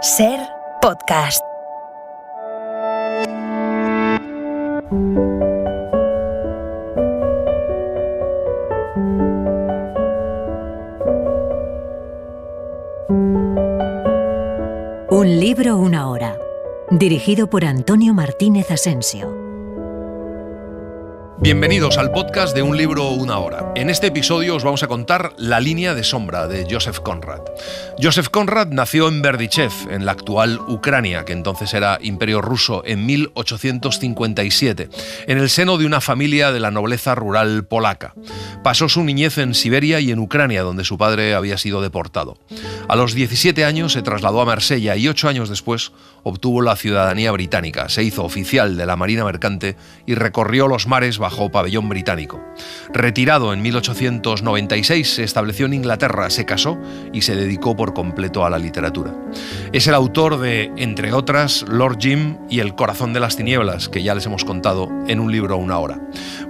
Ser podcast. Un libro, una hora. Dirigido por Antonio Martínez Asensio. Bienvenidos al podcast de Un libro, una hora. En este episodio os vamos a contar La línea de sombra de Joseph Conrad. Joseph Conrad nació en Berdichev, en la actual Ucrania, que entonces era Imperio Ruso, en 1857, en el seno de una familia de la nobleza rural polaca. Pasó su niñez en Siberia y en Ucrania, donde su padre había sido deportado. A los 17 años se trasladó a Marsella y 8 años después obtuvo la ciudadanía británica, se hizo oficial de la Marina Mercante y recorrió los mares bajo pabellón británico. Retirado en 1896, se estableció en Inglaterra, se casó y se dedicó por completo a la literatura. Es el autor de, entre otras, Lord Jim y El corazón de las tinieblas, que ya les hemos contado en Un libro, una hora.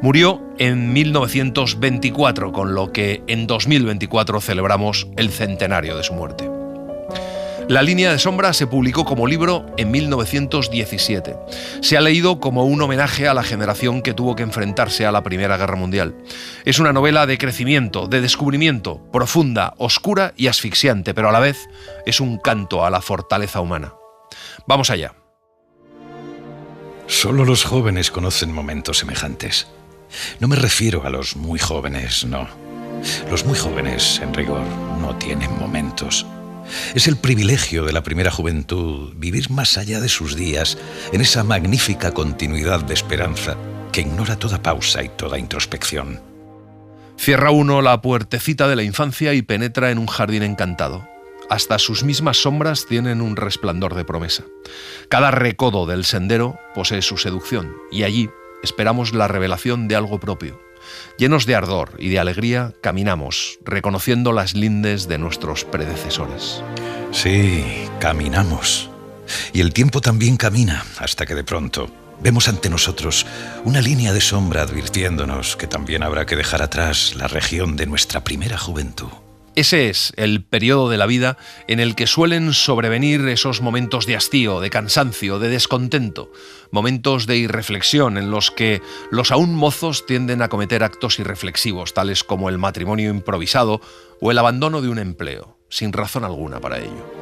Murió en 1924, con lo que en 2024 celebramos el centenario de su muerte. La línea de sombra se publicó como libro en 1917. Se ha leído como un homenaje a la generación que tuvo que enfrentarse a la Primera Guerra Mundial. Es una novela de crecimiento, de descubrimiento, profunda, oscura y asfixiante, pero a la vez es un canto a la fortaleza humana. Vamos allá. Solo los jóvenes conocen momentos semejantes. No me refiero a los muy jóvenes, no. Los muy jóvenes, en rigor, no tienen momentos. Es el privilegio de la primera juventud vivir más allá de sus días en esa magnífica continuidad de esperanza que ignora toda pausa y toda introspección. Cierra uno la puertecita de la infancia y penetra en un jardín encantado. Hasta sus mismas sombras tienen un resplandor de promesa. Cada recodo del sendero posee su seducción y allí esperamos la revelación de algo propio. Llenos de ardor y de alegría, caminamos, reconociendo las lindes de nuestros predecesores. Sí, caminamos. Y el tiempo también camina, hasta que de pronto vemos ante nosotros una línea de sombra advirtiéndonos que también habrá que dejar atrás la región de nuestra primera juventud. Ese es el periodo de la vida en el que suelen sobrevenir esos momentos de hastío, de cansancio, de descontento, momentos de irreflexión en los que los aún mozos tienden a cometer actos irreflexivos, tales como el matrimonio improvisado o el abandono de un empleo, sin razón alguna para ello.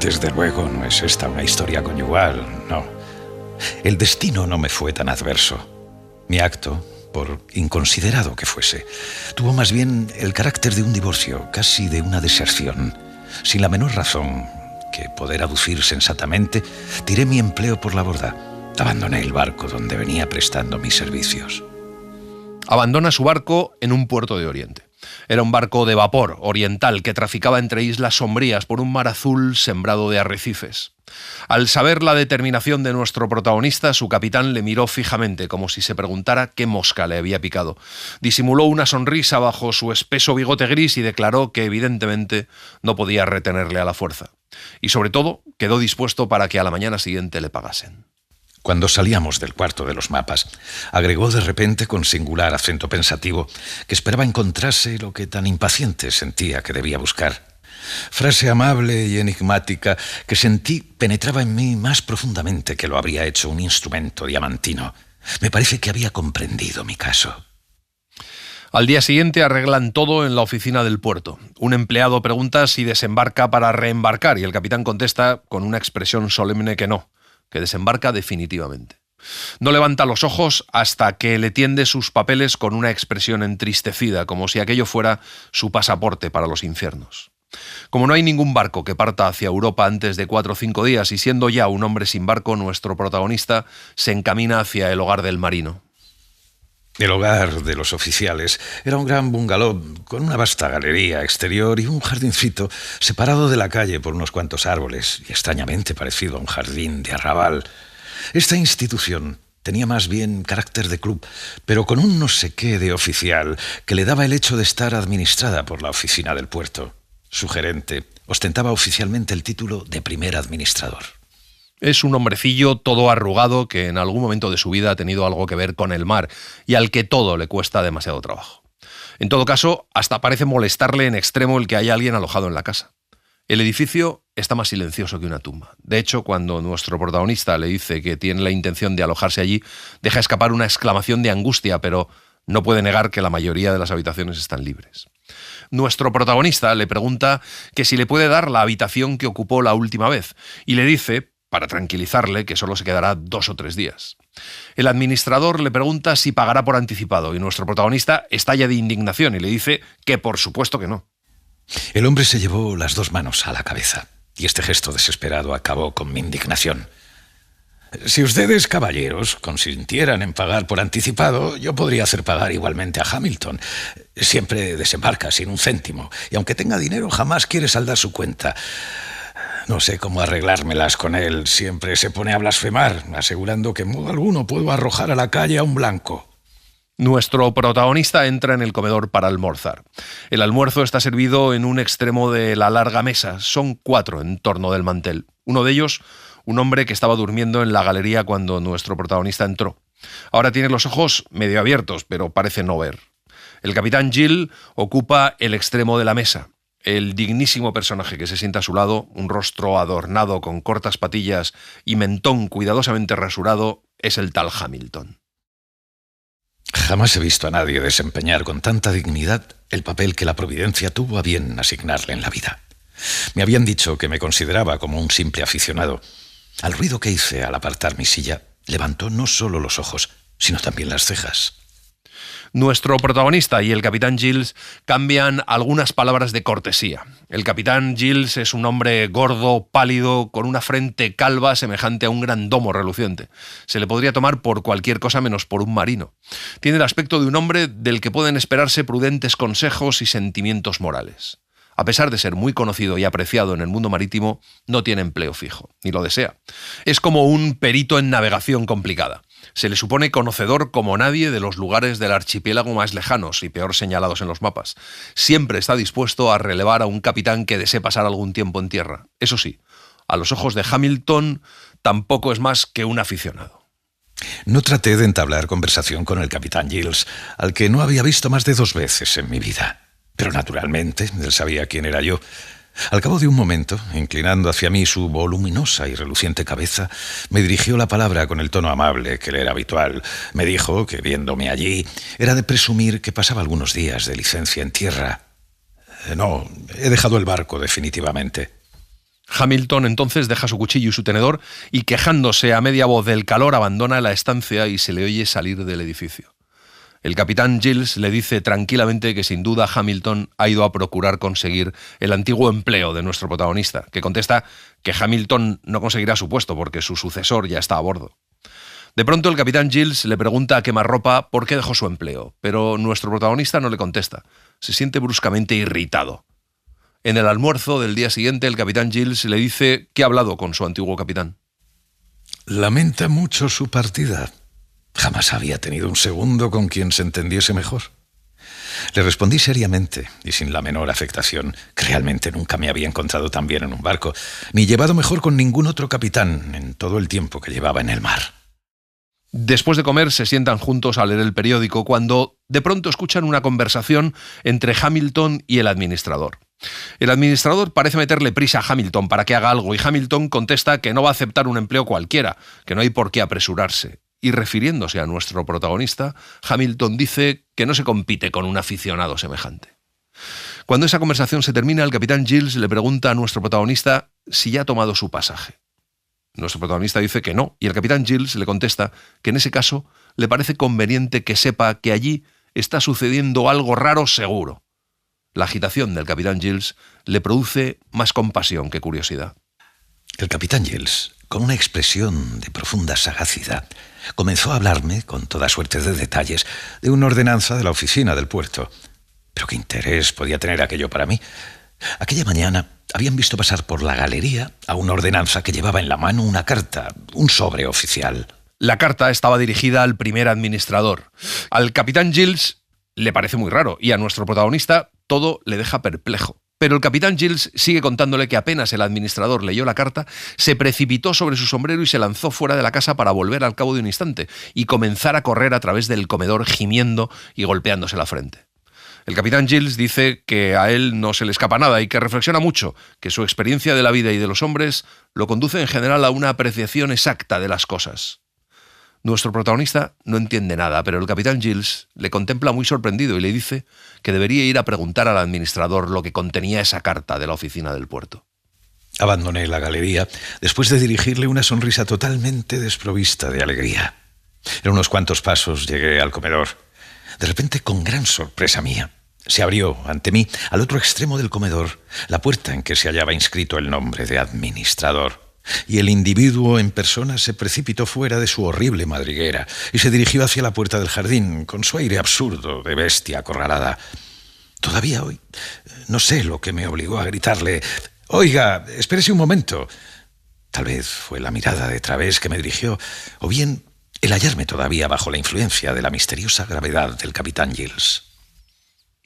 Desde luego no es esta una historia conyugal, no. El destino no me fue tan adverso. Mi acto, por inconsiderado que fuese, tuvo más bien el carácter de un divorcio, casi de una deserción. Sin la menor razón que poder aducir sensatamente, tiré mi empleo por la borda. Abandoné el barco donde venía prestando mis servicios. Abandona su barco en un puerto de Oriente. Era un barco de vapor oriental que traficaba entre islas sombrías por un mar azul sembrado de arrecifes. Al saber la determinación de nuestro protagonista, su capitán le miró fijamente, como si se preguntara qué mosca le había picado. Disimuló una sonrisa bajo su espeso bigote gris y declaró que evidentemente no podía retenerle a la fuerza. Y sobre todo, quedó dispuesto para que a la mañana siguiente le pagasen. Cuando salíamos del cuarto de los mapas, agregó de repente con singular acento pensativo que esperaba encontrarse lo que tan impaciente sentía que debía buscar. Frase amable y enigmática que sentí penetraba en mí más profundamente que lo habría hecho un instrumento diamantino. Me parece que había comprendido mi caso. Al día siguiente arreglan todo en la oficina del puerto. Un empleado pregunta si desembarca para reembarcar y el capitán contesta con una expresión solemne que no, que desembarca definitivamente. No levanta los ojos hasta que le tiende sus papeles con una expresión entristecida, como si aquello fuera su pasaporte para los infiernos. Como no hay ningún barco que parta hacia Europa antes de 4 o 5 días y siendo ya un hombre sin barco, nuestro protagonista se encamina hacia el hogar del marino. El hogar de los oficiales era un gran bungalow con una vasta galería exterior y un jardincito separado de la calle por unos cuantos árboles y extrañamente parecido a un jardín de arrabal. Esta institución tenía más bien carácter de club, pero con un no sé qué de oficial que le daba el hecho de estar administrada por la oficina del puerto. Su gerente ostentaba oficialmente el título de primer administrador. Es un hombrecillo todo arrugado que en algún momento de su vida ha tenido algo que ver con el mar y al que todo le cuesta demasiado trabajo. En todo caso, hasta parece molestarle en extremo el que haya alguien alojado en la casa. El edificio está más silencioso que una tumba. De hecho, cuando nuestro protagonista le dice que tiene la intención de alojarse allí, deja escapar una exclamación de angustia, pero no puede negar que la mayoría de las habitaciones están libres. Nuestro protagonista le pregunta que si le puede dar la habitación que ocupó la última vez, y le dice, para tranquilizarle, que solo se quedará 2 o 3 días. El administrador le pregunta si pagará por anticipado, y nuestro protagonista estalla de indignación y le dice que por supuesto que no. El hombre se llevó las 2 manos a la cabeza, y este gesto desesperado acabó con mi indignación. Si ustedes, caballeros, consintieran en pagar por anticipado, yo podría hacer pagar igualmente a Hamilton. Siempre desembarca sin un céntimo, y aunque tenga dinero, jamás quiere saldar su cuenta. No sé cómo arreglármelas con él. Siempre se pone a blasfemar, asegurando que en modo alguno puedo arrojar a la calle a un blanco. Nuestro protagonista entra en el comedor para almorzar. El almuerzo está servido en un extremo de la larga mesa. Son 4 en torno del mantel. Uno de ellos, un hombre que estaba durmiendo en la galería cuando nuestro protagonista entró. Ahora tiene los ojos medio abiertos, pero parece no ver. El capitán Gill ocupa el extremo de la mesa. El dignísimo personaje que se sienta a su lado, un rostro adornado con cortas patillas y mentón cuidadosamente rasurado, es el tal Hamilton. Jamás he visto a nadie desempeñar con tanta dignidad el papel que la providencia tuvo a bien asignarle en la vida. Me habían dicho que me consideraba como un simple aficionado. Al ruido que hice al apartar mi silla, levantó no solo los ojos, sino también las cejas. Nuestro protagonista y el capitán Giles cambian algunas palabras de cortesía. El capitán Giles es un hombre gordo, pálido, con una frente calva semejante a un gran domo reluciente. Se le podría tomar por cualquier cosa menos por un marino. Tiene el aspecto de un hombre del que pueden esperarse prudentes consejos y sentimientos morales. A pesar de ser muy conocido y apreciado en el mundo marítimo, no tiene empleo fijo, ni lo desea. Es como un perito en navegación complicada. Se le supone conocedor como nadie de los lugares del archipiélago más lejanos y peor señalados en los mapas. Siempre está dispuesto a relevar a un capitán que desee pasar algún tiempo en tierra. Eso sí, a los ojos de Hamilton tampoco es más que un aficionado. No traté de entablar conversación con el capitán Giles, al que no había visto más de 2 veces en mi vida. Pero naturalmente, él sabía quién era yo. Al cabo de un momento, inclinando hacia mí su voluminosa y reluciente cabeza, me dirigió la palabra con el tono amable que le era habitual. Me dijo que, viéndome allí, era de presumir que pasaba algunos días de licencia en tierra. No, he dejado el barco definitivamente. Hamilton entonces deja su cuchillo y su tenedor y, quejándose a media voz del calor, abandona la estancia y se le oye salir del edificio. El capitán Giles le dice tranquilamente que sin duda Hamilton ha ido a procurar conseguir el antiguo empleo de nuestro protagonista, que contesta que Hamilton no conseguirá su puesto porque su sucesor ya está a bordo. De pronto el capitán Giles le pregunta a quemarropa por qué dejó su empleo, pero nuestro protagonista no le contesta. Se siente bruscamente irritado. En el almuerzo del día siguiente, el capitán Giles le dice que ha hablado con su antiguo capitán. Lamenta mucho su partida. Jamás había tenido un segundo con quien se entendiese mejor. Le respondí seriamente y sin la menor afectación, que realmente nunca me había encontrado tan bien en un barco, ni llevado mejor con ningún otro capitán en todo el tiempo que llevaba en el mar. Después de comer se sientan juntos a leer el periódico cuando de pronto escuchan una conversación entre Hamilton y el administrador. El administrador parece meterle prisa a Hamilton para que haga algo y Hamilton contesta que no va a aceptar un empleo cualquiera, que no hay por qué apresurarse. Y refiriéndose a nuestro protagonista, Hamilton dice que no se compite con un aficionado semejante. Cuando esa conversación se termina, el capitán Giles le pregunta a nuestro protagonista si ya ha tomado su pasaje. Nuestro protagonista dice que no, y el capitán Giles le contesta que en ese caso le parece conveniente que sepa que allí está sucediendo algo raro seguro. La agitación del capitán Giles le produce más compasión que curiosidad. El capitán Giles, con una expresión de profunda sagacidad, comenzó a hablarme, con toda suerte de detalles, de una ordenanza de la oficina del puerto. Pero qué interés podía tener aquello para mí. Aquella mañana habían visto pasar por la galería a una ordenanza que llevaba en la mano una carta, un sobre oficial. La carta estaba dirigida al primer administrador. Al capitán Giles le parece muy raro y a nuestro protagonista todo le deja perplejo. Pero el capitán Giles sigue contándole que apenas el administrador leyó la carta, se precipitó sobre su sombrero y se lanzó fuera de la casa para volver al cabo de un instante y comenzar a correr a través del comedor gimiendo y golpeándose la frente. El capitán Giles dice que a él no se le escapa nada y que reflexiona mucho, que su experiencia de la vida y de los hombres lo conduce en general a una apreciación exacta de las cosas. Nuestro protagonista no entiende nada, pero el capitán Giles le contempla muy sorprendido y le dice que debería ir a preguntar al administrador lo que contenía esa carta de la oficina del puerto. Abandoné la galería después de dirigirle una sonrisa totalmente desprovista de alegría. En unos cuantos pasos llegué al comedor. De repente, con gran sorpresa mía, se abrió ante mí, al otro extremo del comedor, la puerta en que se hallaba inscrito el nombre de administrador. Y el individuo en persona se precipitó fuera de su horrible madriguera y se dirigió hacia la puerta del jardín con su aire absurdo de bestia acorralada. Todavía hoy no sé lo que me obligó a gritarle: «Oiga, espérese un momento». Tal vez fue la mirada de través que me dirigió, o bien el hallarme todavía bajo la influencia de la misteriosa gravedad del capitán Giles.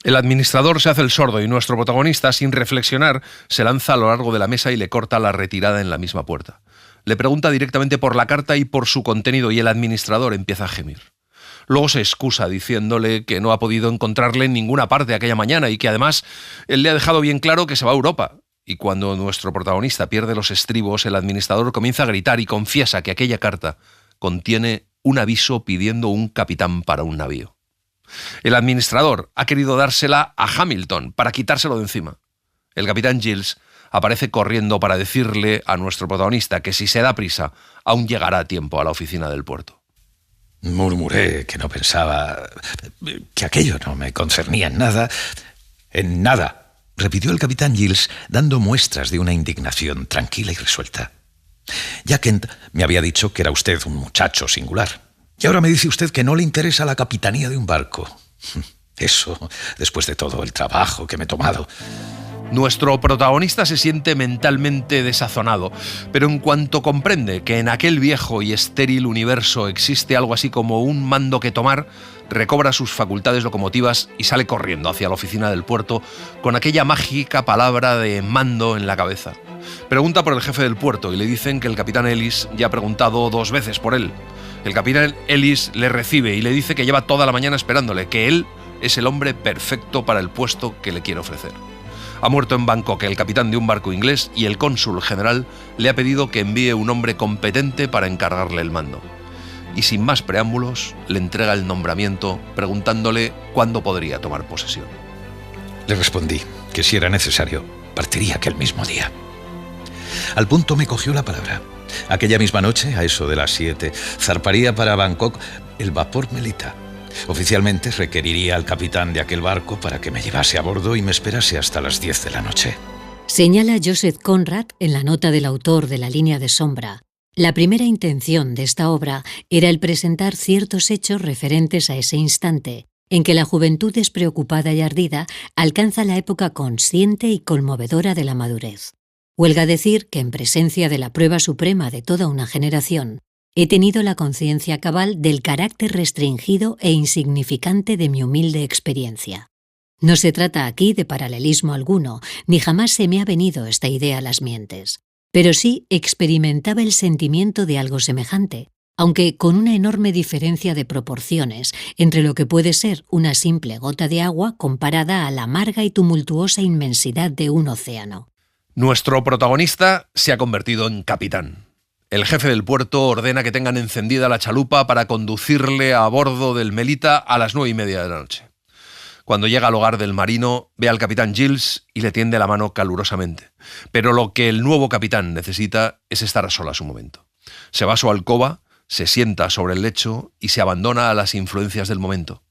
El administrador se hace el sordo y nuestro protagonista, sin reflexionar, se lanza a lo largo de la mesa y le corta la retirada en la misma puerta. Le pregunta directamente por la carta y por su contenido y el administrador empieza a gemir. Luego se excusa diciéndole que no ha podido encontrarle en ninguna parte aquella mañana y que además él le ha dejado bien claro que se va a Europa. Y cuando nuestro protagonista pierde los estribos, el administrador comienza a gritar y confiesa que aquella carta contiene un aviso pidiendo un capitán para un navío. El administrador ha querido dársela a Hamilton para quitárselo de encima. El capitán Giles aparece corriendo para decirle a nuestro protagonista que si se da prisa, aún llegará a tiempo a la oficina del puerto. Murmuré que no pensaba, que aquello no me concernía en nada. En nada, repitió el capitán Giles, dando muestras de una indignación tranquila y resuelta. Ya Kent me había dicho que era usted un muchacho singular. Y ahora me dice usted que no le interesa la capitanía de un barco. Eso, después de todo el trabajo que me he tomado. Nuestro protagonista se siente mentalmente desazonado, pero en cuanto comprende que en aquel viejo y estéril universo existe algo así como un mando que tomar, recobra sus facultades locomotivas y sale corriendo hacia la oficina del puerto con aquella mágica palabra de mando en la cabeza. Pregunta por el jefe del puerto y le dicen que el capitán Ellis ya ha preguntado 2 veces por él. El capitán Ellis le recibe y le dice que lleva toda la mañana esperándole, que él es el hombre perfecto para el puesto que le quiere ofrecer. Ha muerto en Bangkok el capitán de un barco inglés y el cónsul general le ha pedido que envíe un hombre competente para encargarle el mando. Y sin más preámbulos, le entrega el nombramiento preguntándole cuándo podría tomar posesión. Le respondí que si era necesario, partiría aquel mismo día. Al punto me cogió la palabra. Aquella misma noche, a eso de las 7, zarparía para Bangkok el vapor Melita. Oficialmente requeriría al capitán de aquel barco para que me llevase a bordo y me esperase hasta las 10 de la noche. Señala Joseph Conrad en la nota del autor de La línea de sombra. La primera intención de esta obra era el presentar ciertos hechos referentes a ese instante, en que la juventud despreocupada y ardida alcanza la época consciente y conmovedora de la madurez. Huelga decir que en presencia de la prueba suprema de toda una generación, he tenido la conciencia cabal del carácter restringido e insignificante de mi humilde experiencia. No se trata aquí de paralelismo alguno, ni jamás se me ha venido esta idea a las mientes, pero sí experimentaba el sentimiento de algo semejante, aunque con una enorme diferencia de proporciones entre lo que puede ser una simple gota de agua comparada a la amarga y tumultuosa inmensidad de un océano. Nuestro protagonista se ha convertido en capitán. El jefe del puerto ordena que tengan encendida la chalupa para conducirle a bordo del Melita a las 9:30 de la noche. Cuando llega al hogar del marino, ve al capitán Giles y le tiende la mano calurosamente. Pero lo que el nuevo capitán necesita es estar a solas un momento. Se va a su alcoba, se sienta sobre el lecho y se abandona a las influencias del momento.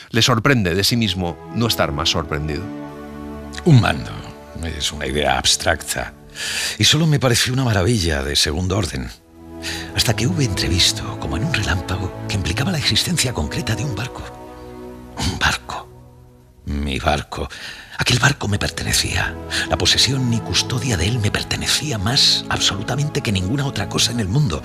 Le sorprende de sí mismo no estar más sorprendido. Un mando es una idea abstracta y solo me pareció una maravilla de segundo orden, hasta que hube entrevisto, como en un relámpago, que implicaba la existencia concreta de un barco. Un barco. Mi barco. Aquel barco me pertenecía. La posesión y custodia de él me pertenecía más absolutamente que ninguna otra cosa en el mundo.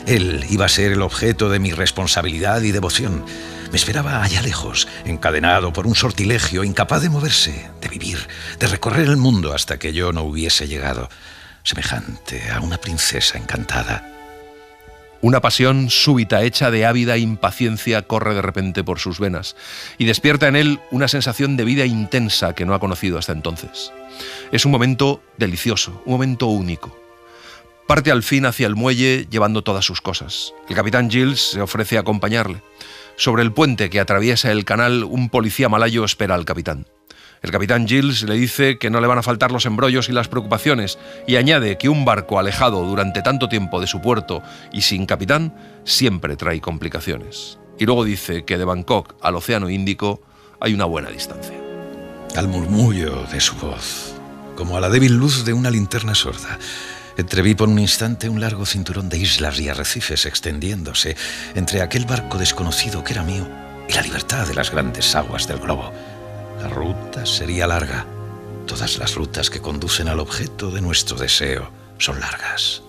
Él iba a ser el objeto de mi responsabilidad y devoción. Me esperaba allá lejos, encadenado por un sortilegio, incapaz de moverse, de vivir, de recorrer el mundo hasta que yo no hubiese llegado, semejante a una princesa encantada. Una pasión súbita, hecha de ávida impaciencia, corre de repente por sus venas y despierta en él una sensación de vida intensa que no ha conocido hasta entonces. Es un momento delicioso, un momento único. Parte al fin hacia el muelle llevando todas sus cosas. El capitán Giles se ofrece a acompañarle. Sobre el puente que atraviesa el canal, un policía malayo espera al capitán. El capitán Giles le dice que no le van a faltar los embrollos y las preocupaciones y añade que un barco alejado durante tanto tiempo de su puerto y sin capitán siempre trae complicaciones. Y luego dice que de Bangkok al Océano Índico hay una buena distancia. Al murmullo de su voz, como a la débil luz de una linterna sorda, entreví por un instante un largo cinturón de islas y arrecifes extendiéndose entre aquel barco desconocido que era mío y la libertad de las grandes aguas del globo. La ruta sería larga. Todas las rutas que conducen al objeto de nuestro deseo son largas.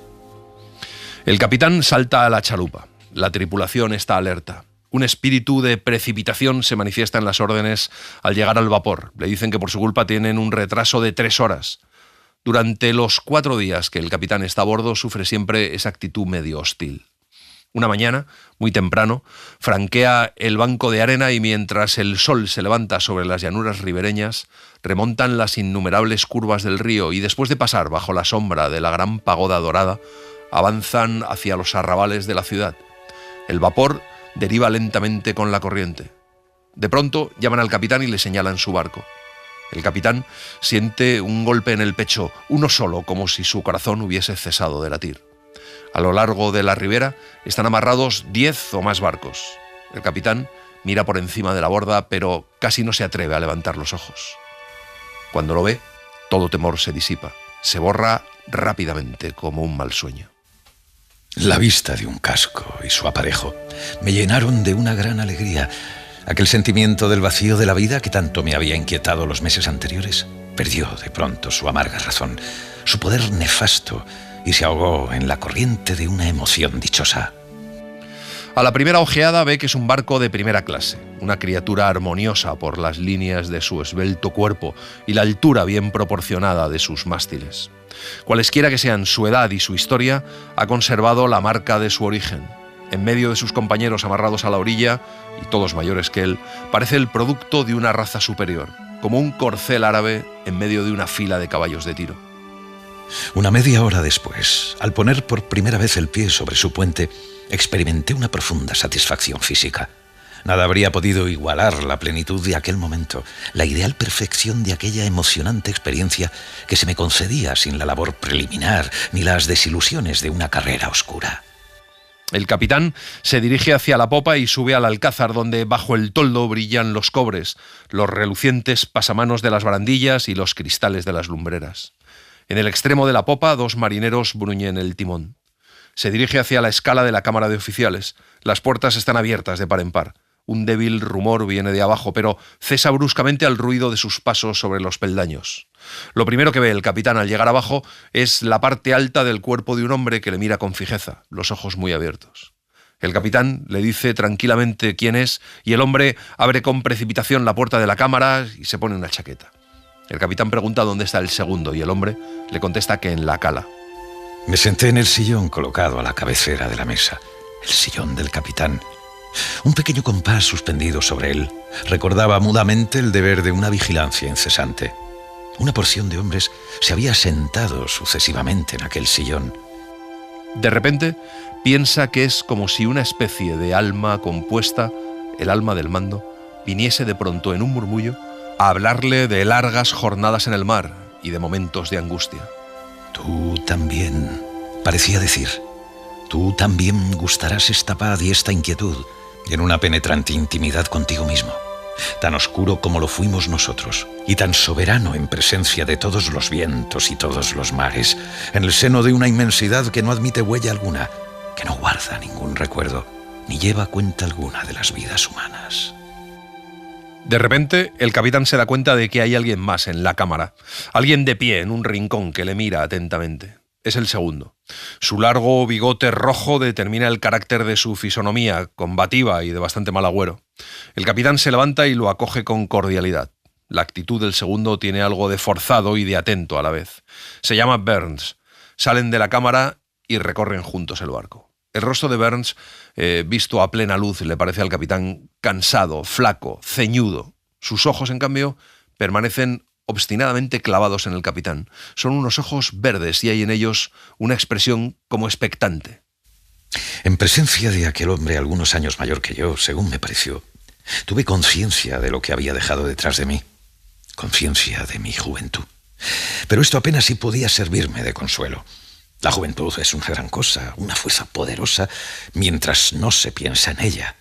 El capitán salta a la chalupa. La tripulación está alerta. Un espíritu de precipitación se manifiesta en las órdenes al llegar al vapor. Le dicen que por su culpa tienen un retraso de 3 horas. Durante los 4 días que el capitán está a bordo, sufre siempre esa actitud medio hostil. Una mañana, muy temprano, franquea el banco de arena y mientras el sol se levanta sobre las llanuras ribereñas, remontan las innumerables curvas del río y después de pasar bajo la sombra de la gran pagoda dorada, avanzan hacia los arrabales de la ciudad. El vapor deriva lentamente con la corriente. De pronto llaman al capitán y le señalan su barco. El capitán siente un golpe en el pecho, uno solo, como si su corazón hubiese cesado de latir. A lo largo de la ribera están amarrados 10 o más barcos. El capitán mira por encima de la borda, pero casi no se atreve a levantar los ojos. Cuando lo ve, todo temor se disipa, se borra rápidamente como un mal sueño. La vista de un casco y su aparejo me llenaron de una gran alegría. Aquel sentimiento del vacío de la vida que tanto me había inquietado los meses anteriores perdió de pronto su amarga razón, su poder nefasto, y se ahogó en la corriente de una emoción dichosa. A la primera ojeada ve que es un barco de primera clase, una criatura armoniosa por las líneas de su esbelto cuerpo y la altura bien proporcionada de sus mástiles. Cualesquiera que sean su edad y su historia, ha conservado la marca de su origen. En medio de sus compañeros amarrados a la orilla, y todos mayores que él, parece el producto de una raza superior, como un corcel árabe en medio de una fila de caballos de tiro. Una media hora después, al poner por primera vez el pie sobre su puente, experimenté una profunda satisfacción física. Nada habría podido igualar la plenitud de aquel momento, la ideal perfección de aquella emocionante experiencia que se me concedía sin la labor preliminar ni las desilusiones de una carrera oscura. El capitán se dirige hacia la popa y sube al alcázar donde bajo el toldo brillan los cobres, los relucientes pasamanos de las barandillas y los cristales de las lumbreras. En el extremo de la popa, 2 marineros bruñen el timón. Se dirige hacia la escala de la cámara de oficiales. Las puertas están abiertas de par en par. Un débil rumor viene de abajo, pero cesa bruscamente al ruido de sus pasos sobre los peldaños. Lo primero que ve el capitán al llegar abajo es la parte alta del cuerpo de un hombre que le mira con fijeza, los ojos muy abiertos. El capitán le dice tranquilamente quién es y el hombre abre con precipitación la puerta de la cámara y se pone una chaqueta. El capitán pregunta dónde está el segundo y el hombre le contesta que en la cala. Me senté en el sillón colocado a la cabecera de la mesa, el sillón del capitán. Un pequeño compás suspendido sobre él recordaba mudamente el deber de una vigilancia incesante. Una porción de hombres se había sentado sucesivamente en aquel sillón. De repente piensa que es como si una especie de alma compuesta, el alma del mando, viniese de pronto en un murmullo a hablarle de largas jornadas en el mar y de momentos de angustia. Tú también, parecía decir, tú también gustarás esta paz y esta inquietud en una penetrante intimidad contigo mismo, tan oscuro como lo fuimos nosotros y tan soberano en presencia de todos los vientos y todos los mares, en el seno de una inmensidad que no admite huella alguna, que no guarda ningún recuerdo, ni lleva cuenta alguna de las vidas humanas. De repente, el capitán se da cuenta de que hay alguien más en la cámara, alguien de pie en un rincón que le mira atentamente. Es el segundo. Su largo bigote rojo determina el carácter de su fisonomía, combativa y de bastante mal agüero. El capitán se levanta y lo acoge con cordialidad. La actitud del segundo tiene algo de forzado y de atento a la vez. Se llama Burns. Salen de la cámara y recorren juntos el barco. El rostro de Burns, visto a plena luz, le parece al capitán cansado, flaco, ceñudo. Sus ojos, en cambio, permanecen obstinadamente clavados en el capitán. Son unos ojos verdes y hay en ellos una expresión como expectante. En presencia de aquel hombre algunos años mayor que yo, según me pareció, tuve conciencia de lo que había dejado detrás de mí, conciencia de mi juventud. Pero esto apenas sí podía servirme de consuelo. La juventud es una gran cosa, una fuerza poderosa, mientras no se piensa en ella.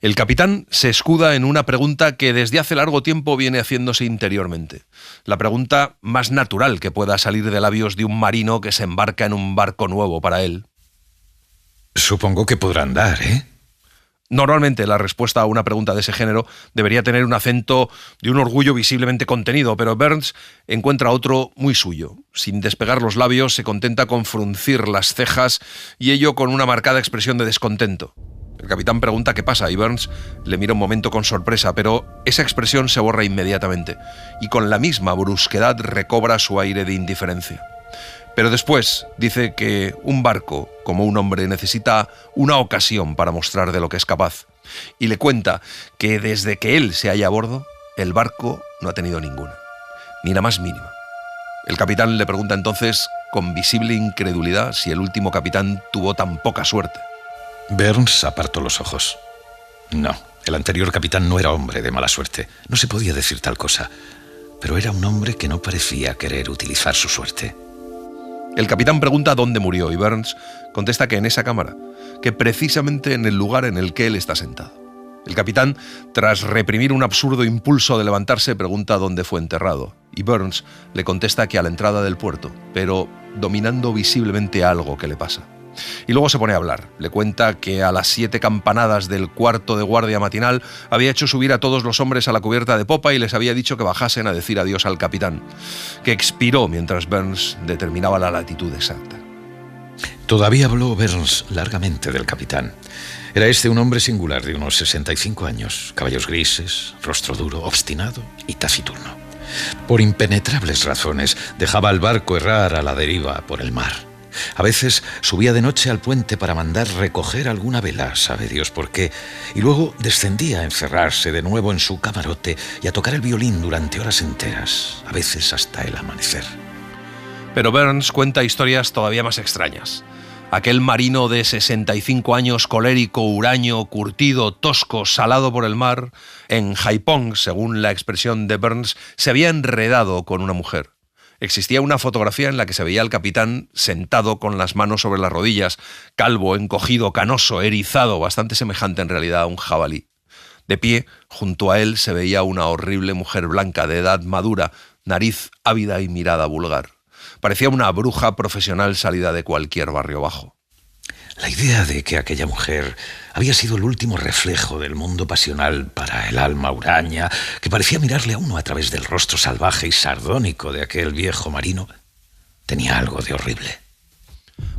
El capitán se escuda en una pregunta que desde hace largo tiempo viene haciéndose interiormente. La pregunta más natural que pueda salir de labios de un marino que se embarca en un barco nuevo para él. Supongo que podrá andar, ¿eh? Normalmente la respuesta a una pregunta de ese género debería tener un acento de un orgullo visiblemente contenido, pero Burns encuentra otro muy suyo. Sin despegar los labios, se contenta con fruncir las cejas y ello con una marcada expresión de descontento. El capitán pregunta qué pasa y Burns le mira un momento con sorpresa, pero esa expresión se borra inmediatamente y con la misma brusquedad recobra su aire de indiferencia. Pero después dice que un barco, como un hombre, necesita una ocasión para mostrar de lo que es capaz. Y le cuenta que desde que él se halla a bordo, el barco no ha tenido ninguna, ni la más mínima. El capitán le pregunta entonces, con visible incredulidad, si el último capitán tuvo tan poca suerte. Burns apartó los ojos. No, el anterior capitán no era hombre de mala suerte. No se podía decir tal cosa. Pero era un hombre que no parecía querer utilizar su suerte. El capitán pregunta dónde murió y Burns contesta que en esa cámara, que precisamente en el lugar en el que él está sentado. El capitán, tras reprimir un absurdo impulso de levantarse, pregunta dónde fue enterrado y Burns le contesta que a la entrada del puerto, pero dominando visiblemente algo que le pasa. Y luego se pone a hablar. Le cuenta que a las 7 campanadas del cuarto de guardia matinal había hecho subir a todos los hombres a la cubierta de popa y les había dicho que bajasen a decir adiós al capitán, que expiró mientras Burns determinaba la latitud exacta. Todavía habló Burns largamente del capitán. Era este un hombre singular de unos 65 años, cabellos grises, rostro duro, obstinado y taciturno. Por impenetrables razones dejaba al barco errar a la deriva por el mar. A veces subía de noche al puente para mandar recoger alguna vela, sabe Dios por qué, y luego descendía a encerrarse de nuevo en su camarote y a tocar el violín durante horas enteras, a veces hasta el amanecer. Pero Burns cuenta historias todavía más extrañas. Aquel marino de 65 años, colérico, huraño, curtido, tosco, salado por el mar, en Haiphong, según la expresión de Burns, se había enredado con una mujer. Existía una fotografía en la que se veía al capitán sentado con las manos sobre las rodillas, calvo, encogido, canoso, erizado, bastante semejante en realidad a un jabalí. De pie, junto a él se veía una horrible mujer blanca de edad madura, nariz ávida y mirada vulgar. Parecía una bruja profesional salida de cualquier barrio bajo. La idea de que aquella mujer había sido el último reflejo del mundo pasional para el alma huraña, que parecía mirarle a uno a través del rostro salvaje y sardónico de aquel viejo marino, tenía algo de horrible.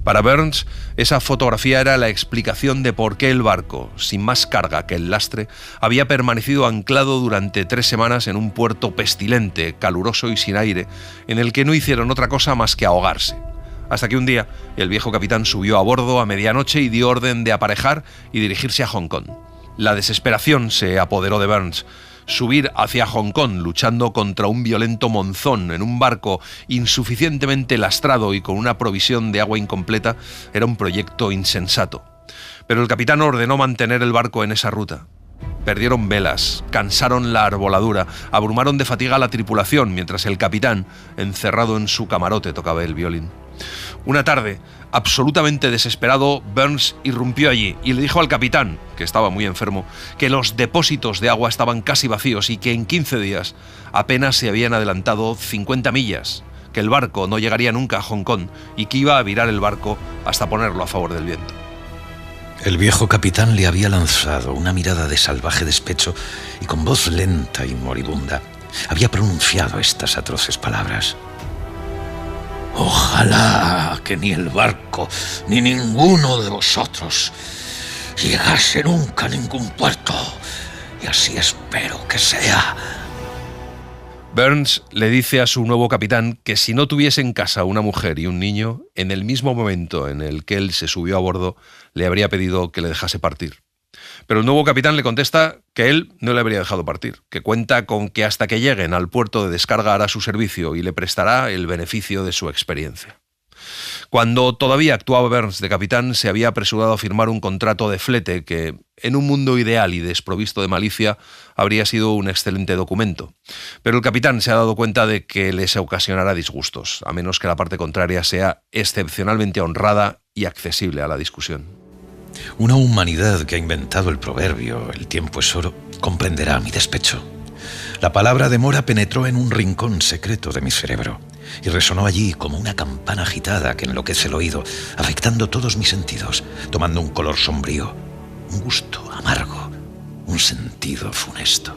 Para Burns, esa fotografía era la explicación de por qué el barco, sin más carga que el lastre, había permanecido anclado durante 3 semanas en un puerto pestilente, caluroso y sin aire, en el que no hicieron otra cosa más que ahogarse. Hasta que un día el viejo capitán subió a bordo a medianoche y dio orden de aparejar y dirigirse a Hong Kong. La desesperación se apoderó de Burns. Subir hacia Hong Kong luchando contra un violento monzón en un barco insuficientemente lastrado y con una provisión de agua incompleta era un proyecto insensato. Pero el capitán ordenó mantener el barco en esa ruta. Perdieron velas, cansaron la arboladura, abrumaron de fatiga a la tripulación mientras el capitán, encerrado en su camarote, tocaba el violín. Una tarde, absolutamente desesperado, Burns irrumpió allí y le dijo al capitán, que estaba muy enfermo, que los depósitos de agua estaban casi vacíos y que en 15 días apenas se habían adelantado 50 millas, que el barco no llegaría nunca a Hong Kong y que iba a virar el barco hasta ponerlo a favor del viento. El viejo capitán le había lanzado una mirada de salvaje despecho y con voz lenta y moribunda había pronunciado estas atroces palabras. Ojalá que ni el barco ni ninguno de vosotros llegase nunca a ningún puerto, y así espero que sea. Burns le dice a su nuevo capitán que si no tuviese en casa una mujer y un niño, en el mismo momento en el que él se subió a bordo, le habría pedido que le dejase partir. Pero el nuevo capitán le contesta que él no le habría dejado partir, que cuenta con que hasta que lleguen al puerto de descarga hará su servicio y le prestará el beneficio de su experiencia. Cuando todavía actuaba Burns de capitán, se había apresurado a firmar un contrato de flete que, en un mundo ideal y desprovisto de malicia, habría sido un excelente documento. Pero el capitán se ha dado cuenta de que les ocasionará disgustos, a menos que la parte contraria sea excepcionalmente honrada y accesible a la discusión. Una humanidad que ha inventado el proverbio «el tiempo es oro» comprenderá mi despecho. La palabra demora penetró en un rincón secreto de mi cerebro y resonó allí como una campana agitada que enloquece el oído, afectando todos mis sentidos, tomando un color sombrío, un gusto amargo, un sentido funesto.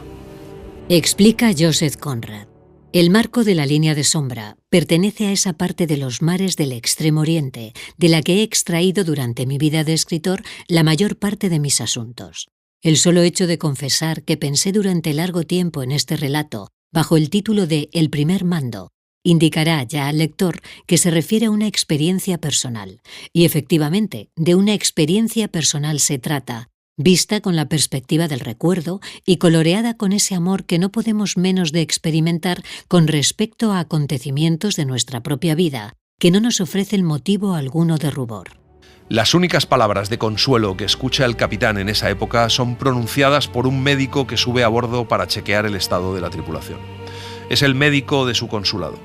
Explica Joseph Conrad. El marco de la línea de sombra pertenece a esa parte de los mares del Extremo Oriente, de la que he extraído durante mi vida de escritor la mayor parte de mis asuntos. El solo hecho de confesar que pensé durante largo tiempo en este relato, bajo el título de El primer mando, indicará ya al lector que se refiere a una experiencia personal. Y efectivamente, de una experiencia personal se trata, vista con la perspectiva del recuerdo y coloreada con ese amor que no podemos menos de experimentar con respecto a acontecimientos de nuestra propia vida, que no nos ofrecen motivo alguno de rubor. Las únicas palabras de consuelo que escucha el capitán en esa época son pronunciadas por un médico que sube a bordo para chequear el estado de la tripulación. Es el médico de su consulado.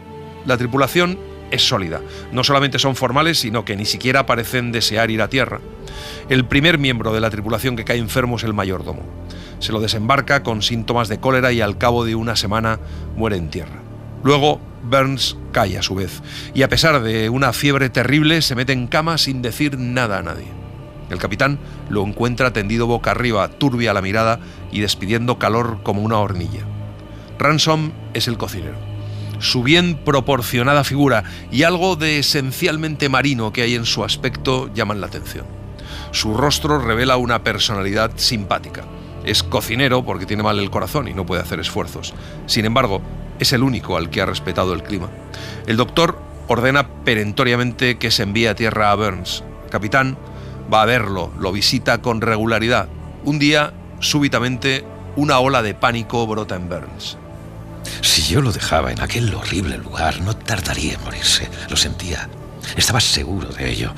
La tripulación es sólida. No solamente son formales, sino que ni siquiera parecen desear ir a tierra. El primer miembro de la tripulación que cae enfermo es el mayordomo. Se lo desembarca con síntomas de cólera y al cabo de una semana muere en tierra. Luego, Burns cae a su vez, y a pesar de una fiebre terrible, se mete en cama sin decir nada a nadie. El capitán lo encuentra tendido boca arriba, turbia la mirada y despidiendo calor como una hornilla. Ransom es el cocinero. Su bien proporcionada figura y algo de esencialmente marino que hay en su aspecto llaman la atención. Su rostro revela una personalidad simpática. Es cocinero porque tiene mal el corazón y no puede hacer esfuerzos. Sin embargo, es el único al que ha respetado el clima. El doctor ordena perentoriamente que se envíe a tierra a Burns. El capitán va a verlo, lo visita con regularidad. Un día, súbitamente, una ola de pánico brota en Burns. Si yo lo dejaba en aquel horrible lugar, no tardaría en morirse. Lo sentía. Estaba seguro de ello.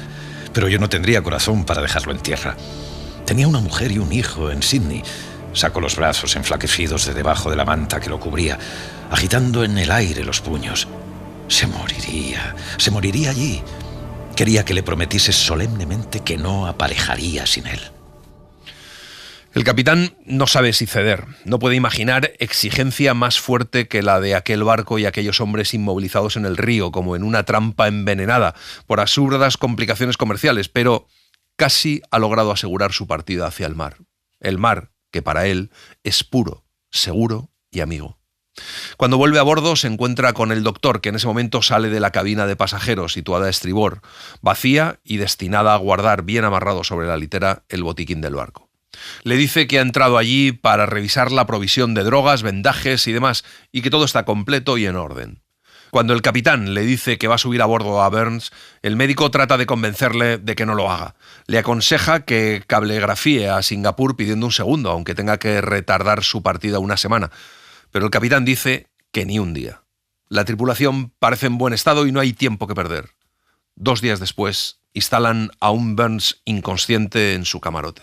Pero yo no tendría corazón para dejarlo en tierra. Tenía una mujer y un hijo en Sydney. Sacó los brazos enflaquecidos de debajo de la manta que lo cubría, agitando en el aire los puños. Se moriría allí. Quería que le prometiese solemnemente que no aparejaría sin él. El capitán no sabe si ceder. No puede imaginar exigencia más fuerte que la de aquel barco y aquellos hombres inmovilizados en el río, como en una trampa envenenada por absurdas complicaciones comerciales, pero casi ha logrado asegurar su partida hacia el mar. El mar, que para él es puro, seguro y amigo. Cuando vuelve a bordo se encuentra con el doctor, que en ese momento sale de la cabina de pasajeros situada a estribor, vacía y destinada a guardar bien amarrado sobre la litera el botiquín del barco. Le dice que ha entrado allí para revisar la provisión de drogas, vendajes y demás, y que todo está completo y en orden. Cuando el capitán le dice que va a subir a bordo a Burns, el médico trata de convencerle de que no lo haga. Le aconseja que cablegrafíe a Singapur pidiendo un segundo, aunque tenga que retardar su partida una semana. Pero el capitán dice que ni un día. La tripulación parece en buen estado y no hay tiempo que perder. 2 días después, instalan a un Burns inconsciente en su camarote.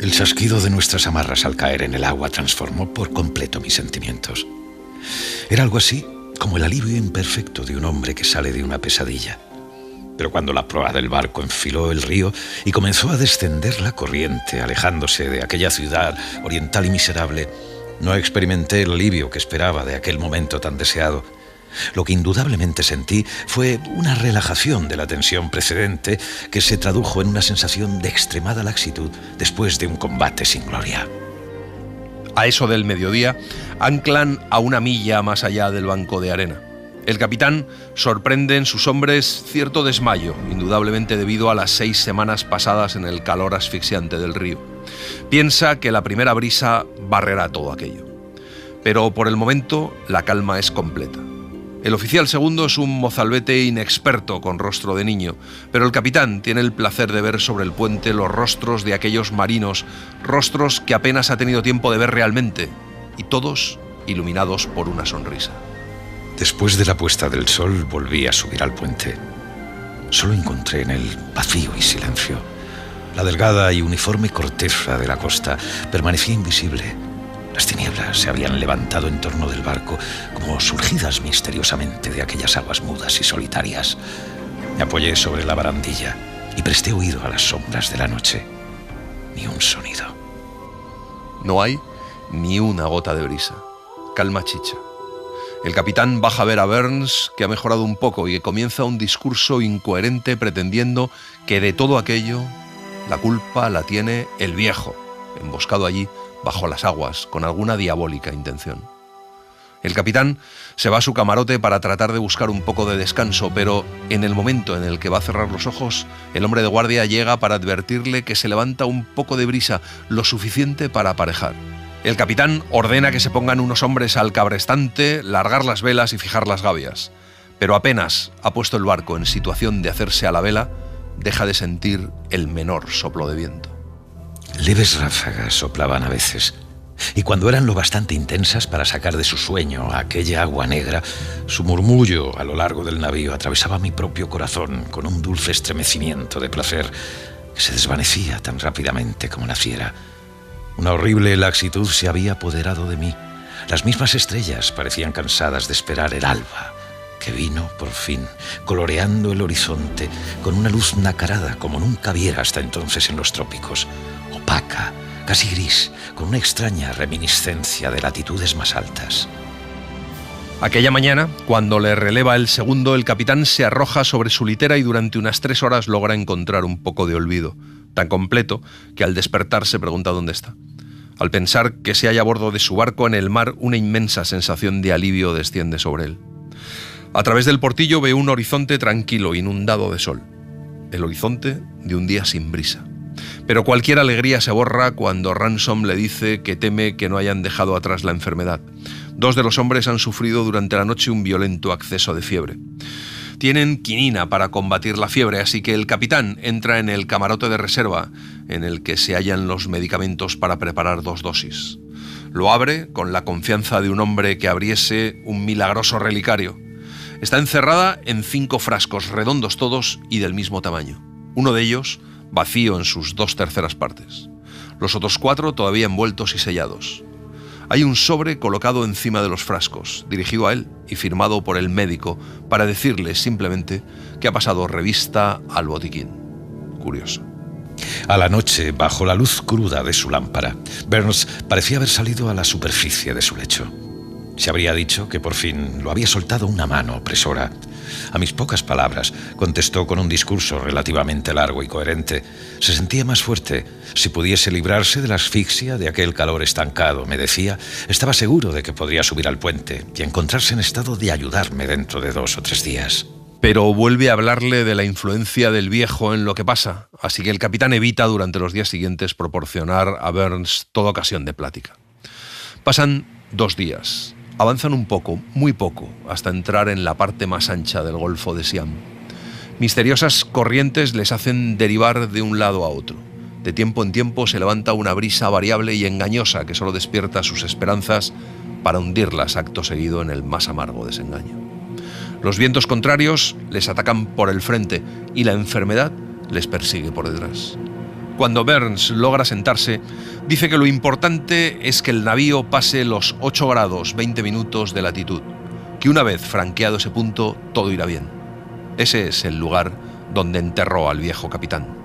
El chasquido de nuestras amarras al caer en el agua transformó por completo mis sentimientos. Era algo así como el alivio imperfecto de un hombre que sale de una pesadilla. Pero cuando la proa del barco enfiló el río y comenzó a descender la corriente, alejándose de aquella ciudad oriental y miserable, no experimenté el alivio que esperaba de aquel momento tan deseado. Lo que indudablemente sentí fue una relajación de la tensión precedente que se tradujo en una sensación de extremada laxitud después de un combate sin gloria. A eso del mediodía, anclan a 1 milla más allá del banco de arena. El capitán sorprende en sus hombres cierto desmayo, indudablemente debido a las 6 semanas pasadas en el calor asfixiante del río. Piensa que la primera brisa barrerá todo aquello. Pero por el momento la calma es completa. El oficial segundo es un mozalbete inexperto con rostro de niño, pero el capitán tiene el placer de ver sobre el puente los rostros de aquellos marinos, rostros que apenas ha tenido tiempo de ver realmente, y todos iluminados por una sonrisa. Después de la puesta del sol volví a subir al puente. Solo encontré en él vacío y silencio. La delgada y uniforme corteza de la costa permanecía invisible. Las tinieblas se habían levantado en torno del barco, como surgidas misteriosamente de aquellas aguas mudas y solitarias. Me apoyé sobre la barandilla y presté oído a las sombras de la noche. Ni un sonido. No hay ni una gota de brisa. Calma chicha. El capitán baja a ver a Burns, que ha mejorado un poco y que comienza un discurso incoherente pretendiendo que de todo aquello la culpa la tiene el viejo, emboscado allí bajo las aguas, con alguna diabólica intención. El capitán se va a su camarote para tratar de buscar un poco de descanso, pero en el momento en el que va a cerrar los ojos, el hombre de guardia llega para advertirle que se levanta un poco de brisa, lo suficiente para aparejar. El capitán ordena que se pongan unos hombres al cabrestante, largar las velas y fijar las gavias. Pero apenas ha puesto el barco en situación de hacerse a la vela, deja de sentir el menor soplo de viento. Leves ráfagas soplaban a veces, y cuando eran lo bastante intensas para sacar de su sueño a aquella agua negra, su murmullo a lo largo del navío atravesaba mi propio corazón con un dulce estremecimiento de placer que se desvanecía tan rápidamente como naciera. Una horrible laxitud se había apoderado de mí. Las mismas estrellas parecían cansadas de esperar el alba, que vino, por fin, coloreando el horizonte con una luz nacarada como nunca viera hasta entonces en los trópicos, opaca, casi gris, con una extraña reminiscencia de latitudes más altas. Aquella mañana, cuando le releva el segundo, el capitán se arroja sobre su litera y durante unas 3 horas logra encontrar un poco de olvido, tan completo que al despertar se pregunta dónde está. Al pensar que se halla a bordo de su barco en el mar, una inmensa sensación de alivio desciende sobre él. A través del portillo ve un horizonte tranquilo, inundado de sol. El horizonte de un día sin brisa. Pero cualquier alegría se borra cuando Ransom le dice que teme que no hayan dejado atrás la enfermedad. 2 de los hombres han sufrido durante la noche un violento acceso de fiebre. Tienen quinina para combatir la fiebre, así que el capitán entra en el camarote de reserva, en el que se hallan los medicamentos para preparar 2 dosis. Lo abre con la confianza de un hombre que abriese un milagroso relicario. Está encerrada en 5 frascos, redondos todos y del mismo tamaño. Uno de ellos vacío en sus 2/3 partes. Los otros 4 todavía envueltos y sellados. Hay un sobre colocado encima de los frascos, dirigido a él y firmado por el médico para decirle simplemente que ha pasado revista al botiquín. Curioso. A la noche, bajo la luz cruda de su lámpara, Burns parecía haber salido a la superficie de su lecho. Se habría dicho que por fin lo había soltado una mano opresora. A mis pocas palabras, contestó con un discurso relativamente largo y coherente. Se sentía más fuerte. Si pudiese librarse de la asfixia de aquel calor estancado, me decía, estaba seguro de que podría subir al puente y encontrarse en estado de ayudarme dentro de 2 o 3 días. Pero vuelve a hablarle de la influencia del viejo en lo que pasa, así que el capitán evita durante los días siguientes proporcionar a Burns toda ocasión de plática. Pasan 2 días. Avanzan un poco, muy poco, hasta entrar en la parte más ancha del Golfo de Siam. Misteriosas corrientes les hacen derivar de un lado a otro. De tiempo en tiempo se levanta una brisa variable y engañosa que solo despierta sus esperanzas para hundirlas acto seguido en el más amargo desengaño. Los vientos contrarios les atacan por el frente y la enfermedad les persigue por detrás. Cuando Burns logra sentarse, dice que lo importante es que el navío pase los 8 grados 20 minutos de latitud, que una vez franqueado ese punto, todo irá bien. Ese es el lugar donde enterró al viejo capitán.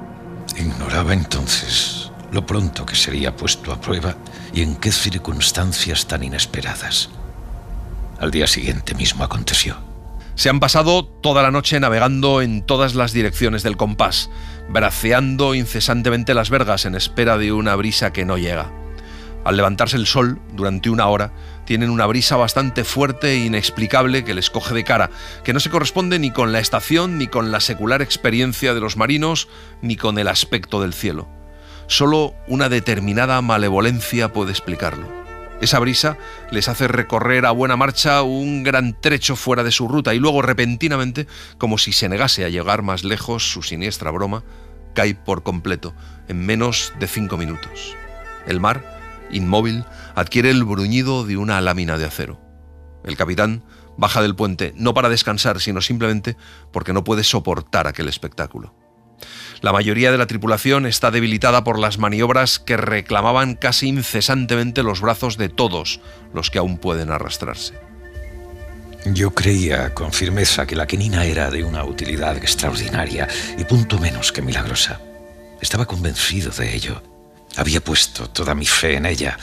Ignoraba entonces lo pronto que sería puesto a prueba y en qué circunstancias tan inesperadas. Al día siguiente mismo aconteció. Se han pasado toda la noche navegando en todas las direcciones del compás, braceando incesantemente las vergas en espera de una brisa que no llega. Al levantarse el sol, durante 1 hora, tienen una brisa bastante fuerte e inexplicable que les coge de cara, que no se corresponde ni con la estación, ni con la secular experiencia de los marinos, ni con el aspecto del cielo. Solo una determinada malevolencia puede explicarlo. Esa brisa les hace recorrer a buena marcha un gran trecho fuera de su ruta y luego repentinamente, como si se negase a llegar más lejos, su siniestra broma cae por completo en menos de 5 minutos. El mar, inmóvil, adquiere el bruñido de una lámina de acero. El capitán baja del puente no para descansar, sino simplemente porque no puede soportar aquel espectáculo. La mayoría de la tripulación está debilitada por las maniobras que reclamaban casi incesantemente los brazos de todos los que aún pueden arrastrarse. Yo creía con firmeza que la quinina era de una utilidad extraordinaria y punto menos que milagrosa. Estaba convencido de ello. Había puesto toda mi fe en ella.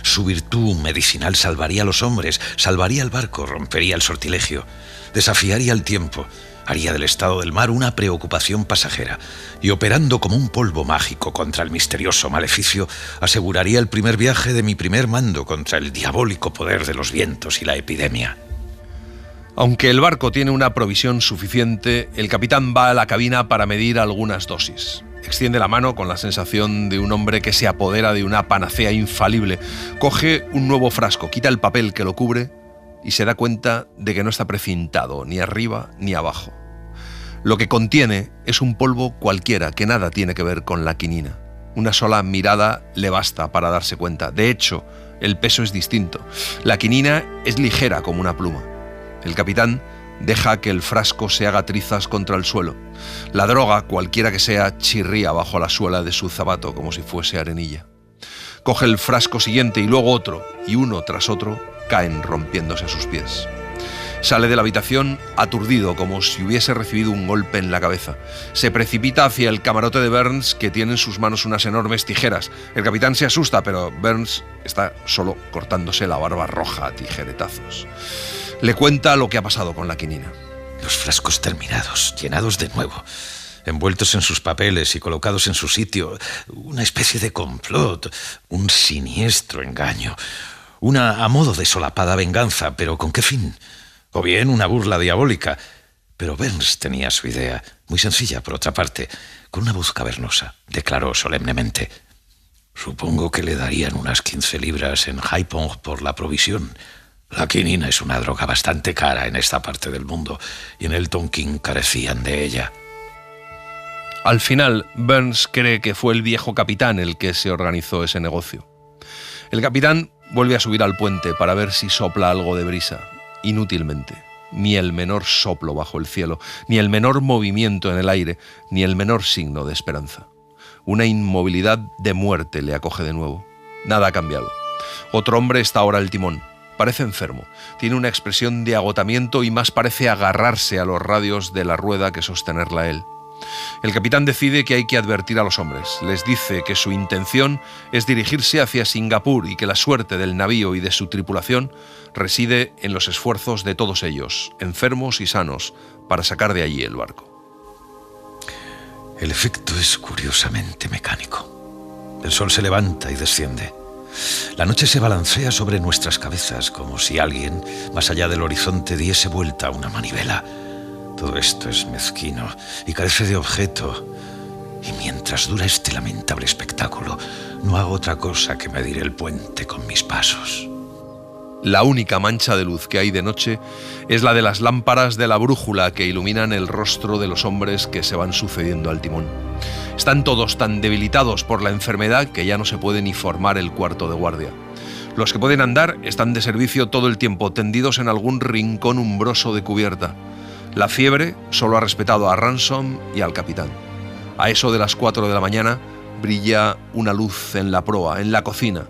Su virtud medicinal salvaría a los hombres, salvaría el barco, rompería el sortilegio, desafiaría el tiempo, haría del estado del mar una preocupación pasajera y, operando como un polvo mágico contra el misterioso maleficio, aseguraría el primer viaje de mi primer mando contra el diabólico poder de los vientos y la epidemia. Aunque el barco tiene una provisión suficiente, el capitán va a la cabina para medir algunas dosis. Extiende la mano con la sensación de un hombre que se apodera de una panacea infalible. Coge un nuevo frasco, quita el papel que lo cubre y se da cuenta de que no está precintado ni arriba ni abajo. Lo que contiene es un polvo cualquiera que nada tiene que ver con la quinina. Una sola mirada le basta para darse cuenta. De hecho, el peso es distinto. La quinina es ligera como una pluma. El capitán deja que el frasco se haga trizas contra el suelo. La droga, cualquiera que sea, chirría bajo la suela de su zapato como si fuese arenilla. Coge el frasco siguiente y luego otro, y uno tras otro caen rompiéndose a sus pies. Sale de la habitación aturdido, como si hubiese recibido un golpe en la cabeza. Se precipita hacia el camarote de Burns, que tiene en sus manos unas enormes tijeras. El capitán se asusta, pero Burns está solo cortándose la barba roja a tijeretazos. Le cuenta lo que ha pasado con la quinina. Los frascos terminados, llenados de nuevo, envueltos en sus papeles y colocados en su sitio. Una especie de complot, un siniestro engaño. Una a modo de solapada venganza, pero ¿con qué fin? O bien una burla diabólica. Pero Burns tenía su idea, muy sencilla por otra parte. Con una voz cavernosa, declaró solemnemente: supongo que le darían unas 15 libras en High Point por la provisión. La quinina es una droga bastante cara en esta parte del mundo y en el Tonkin carecían de ella. Al final, Burns cree que fue el viejo capitán el que se organizó ese negocio. El capitán vuelve a subir al puente para ver si sopla algo de brisa. Inútilmente. Ni el menor soplo bajo el cielo, ni el menor movimiento en el aire, ni el menor signo de esperanza. Una inmovilidad de muerte le acoge de nuevo. Nada ha cambiado. Otro hombre está ahora al timón. Parece enfermo, tiene una expresión de agotamiento y más parece agarrarse a los radios de la rueda que sostenerla a él. El capitán decide que hay que advertir a los hombres. Les dice que su intención es dirigirse hacia Singapur y que la suerte del navío y de su tripulación reside en los esfuerzos de todos ellos, enfermos y sanos, para sacar de allí el barco. El efecto es curiosamente mecánico. El sol se levanta y desciende. La noche se balancea sobre nuestras cabezas como si alguien, más allá del horizonte, diese vuelta a una manivela. Todo esto es mezquino y carece de objeto. Y mientras dura este lamentable espectáculo, no hago otra cosa que medir el puente con mis pasos. La única mancha de luz que hay de noche es la de las lámparas de la brújula que iluminan el rostro de los hombres que se van sucediendo al timón. Están todos tan debilitados por la enfermedad que ya no se puede ni formar el cuarto de guardia. Los que pueden andar están de servicio todo el tiempo, tendidos en algún rincón umbroso de cubierta. La fiebre solo ha respetado a Ransom y al capitán. A eso de las 4 de la mañana brilla una luz en la proa, en la cocina.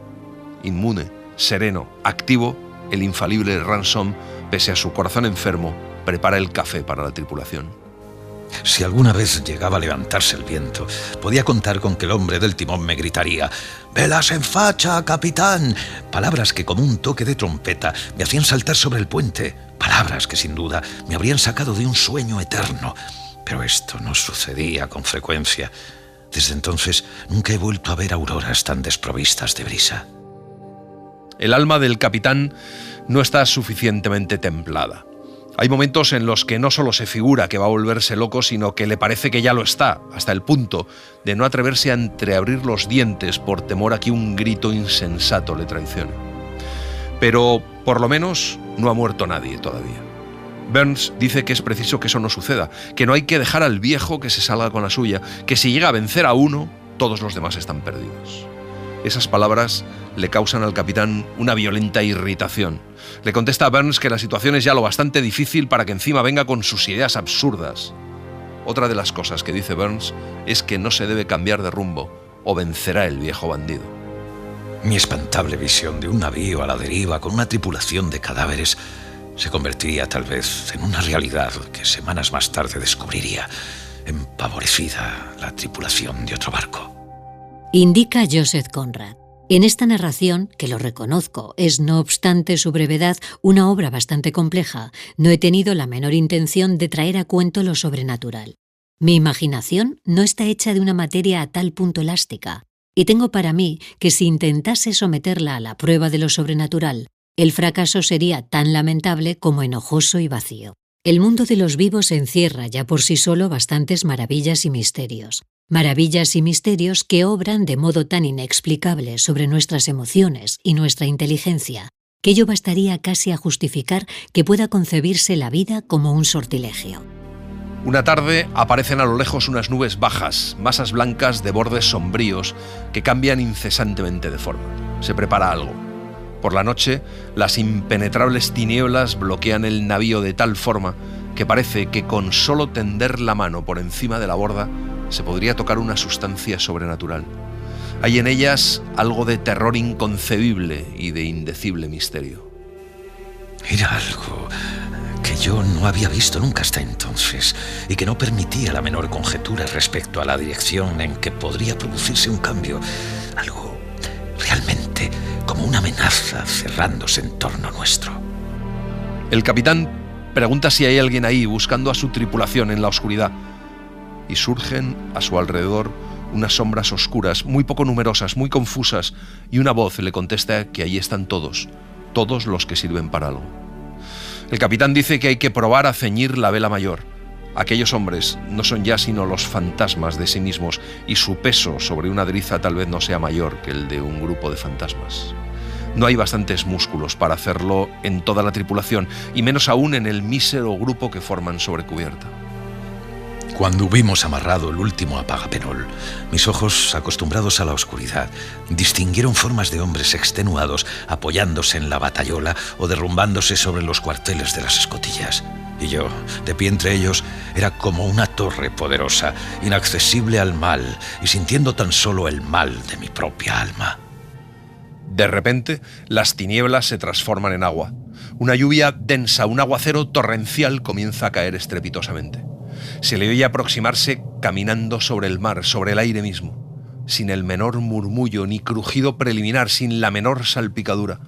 Inmune, sereno, activo, el infalible Ransom, pese a su corazón enfermo, prepara el café para la tripulación. Si alguna vez llegaba a levantarse el viento, podía contar con que el hombre del timón me gritaría: «¡Velas en facha, capitán!». Palabras que, como un toque de trompeta, me hacían saltar sobre el puente. Palabras que, sin duda, me habrían sacado de un sueño eterno. Pero esto no sucedía con frecuencia. Desde entonces, nunca he vuelto a ver auroras tan desprovistas de brisa. El alma del capitán no está suficientemente templada. Hay momentos en los que no solo se figura que va a volverse loco, sino que le parece que ya lo está, hasta el punto de no atreverse a entreabrir los dientes por temor a que un grito insensato le traicione. Pero, por lo menos, no ha muerto nadie todavía. Burns dice que es preciso que eso no suceda, que no hay que dejar al viejo que se salga con la suya, que si llega a vencer a uno, todos los demás están perdidos. Esas palabras le causan al capitán una violenta irritación. Le contesta a Burns que la situación es ya lo bastante difícil para que encima venga con sus ideas absurdas. Otra de las cosas que dice Burns es que no se debe cambiar de rumbo o vencerá el viejo bandido. Mi espantable visión de un navío a la deriva con una tripulación de cadáveres se convertiría tal vez en una realidad que semanas más tarde descubriría empavorecida la tripulación de otro barco. Indica Joseph Conrad. En esta narración, que lo reconozco, es no obstante su brevedad una obra bastante compleja, no he tenido la menor intención de traer a cuento lo sobrenatural. Mi imaginación no está hecha de una materia a tal punto elástica, y tengo para mí que si intentase someterla a la prueba de lo sobrenatural, el fracaso sería tan lamentable como enojoso y vacío. El mundo de los vivos encierra ya por sí solo bastantes maravillas y misterios. Maravillas y misterios que obran de modo tan inexplicable sobre nuestras emociones y nuestra inteligencia, que ello bastaría casi a justificar que pueda concebirse la vida como un sortilegio. Una tarde aparecen a lo lejos unas nubes bajas, masas blancas de bordes sombríos que cambian incesantemente de forma. Se prepara algo. Por la noche, las impenetrables tinieblas bloquean el navío de tal forma que parece que con solo tender la mano por encima de la borda se podría tocar una sustancia sobrenatural. Hay en ellas algo de terror inconcebible y de indecible misterio. Era algo que yo no había visto nunca hasta entonces y que no permitía la menor conjetura respecto a la dirección en que podría producirse un cambio. Algo realmente como una amenaza cerrándose en torno nuestro. El capitán pregunta si hay alguien ahí buscando a su tripulación en la oscuridad y surgen a su alrededor unas sombras oscuras, muy poco numerosas, muy confusas, y una voz le contesta que allí están todos los que sirven para algo. El capitán dice que hay que probar a ceñir la vela mayor. Aquellos hombres no son ya sino los fantasmas de sí mismos y su peso sobre una driza tal vez no sea mayor que el de un grupo de fantasmas. No hay bastantes músculos para hacerlo en toda la tripulación y menos aún en el mísero grupo que forman sobre cubierta. Cuando hubimos amarrado el último apagapenol, mis ojos, acostumbrados a la oscuridad, distinguieron formas de hombres extenuados apoyándose en la batayola o derrumbándose sobre los cuarteles de las escotillas. Y yo, de pie entre ellos, era como una torre poderosa, inaccesible al mal y sintiendo tan solo el mal de mi propia alma. De repente, las tinieblas se transforman en agua. Una lluvia densa, un aguacero torrencial comienza a caer estrepitosamente. Se le oye aproximarse caminando sobre el mar, sobre el aire mismo, sin el menor murmullo ni crujido preliminar, sin la menor salpicadura.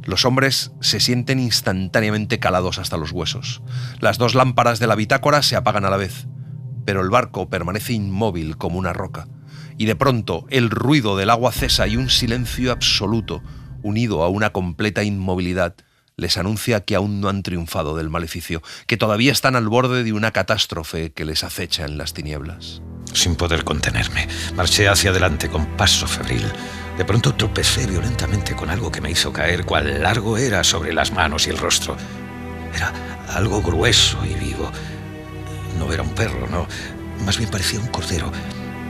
Los hombres se sienten instantáneamente calados hasta los huesos. Las dos lámparas de la bitácora se apagan a la vez, pero el barco permanece inmóvil como una roca. Y de pronto el ruido del agua cesa y un silencio absoluto, unido a una completa inmovilidad, les anuncia que aún no han triunfado del maleficio, que todavía están al borde de una catástrofe que les acecha en las tinieblas. Sin poder contenerme, marché hacia adelante con paso febril. De pronto tropecé violentamente con algo que me hizo caer cuán largo era sobre las manos y el rostro. Era algo grueso y vivo. No era un perro, no. Más bien parecía un cordero.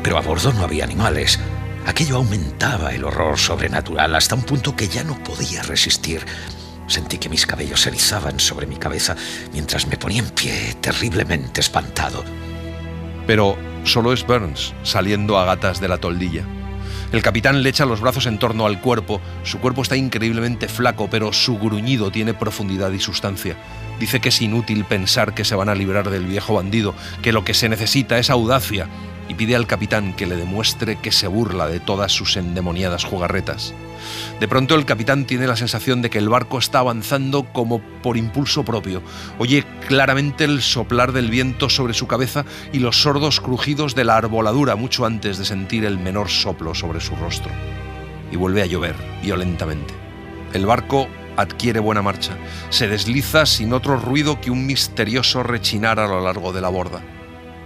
Pero a bordo no había animales. Aquello aumentaba el horror sobrenatural hasta un punto que ya no podía resistir. Sentí que mis cabellos se erizaban sobre mi cabeza mientras me ponía en pie, terriblemente espantado. Pero solo es Burns saliendo a gatas de la toldilla. El capitán le echa los brazos en torno al cuerpo. Su cuerpo está increíblemente flaco, pero su gruñido tiene profundidad y sustancia. Dice que es inútil pensar que se van a librar del viejo bandido, que lo que se necesita es audacia, y pide al capitán que le demuestre que se burla de todas sus endemoniadas jugarretas. De pronto el capitán tiene la sensación de que el barco está avanzando como por impulso propio. Oye claramente el soplar del viento sobre su cabeza y los sordos crujidos de la arboladura mucho antes de sentir el menor soplo sobre su rostro. Y vuelve a llover violentamente. El barco adquiere buena marcha. Se desliza sin otro ruido que un misterioso rechinar a lo largo de la borda.